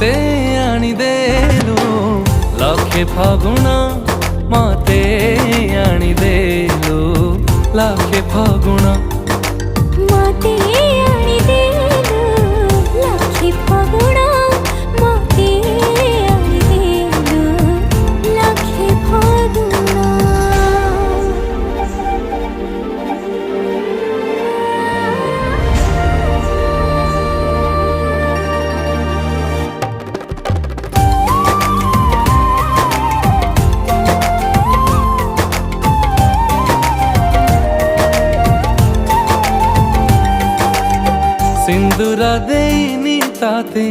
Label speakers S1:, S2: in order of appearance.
S1: मते आनी देलु लाखे फागुना मते आनी देलु लाखे फागुना
S2: मते आनी देलु लाखे फागुना मते आनी देलु लाखे फागुना।
S1: सिंदूरा देनी ताते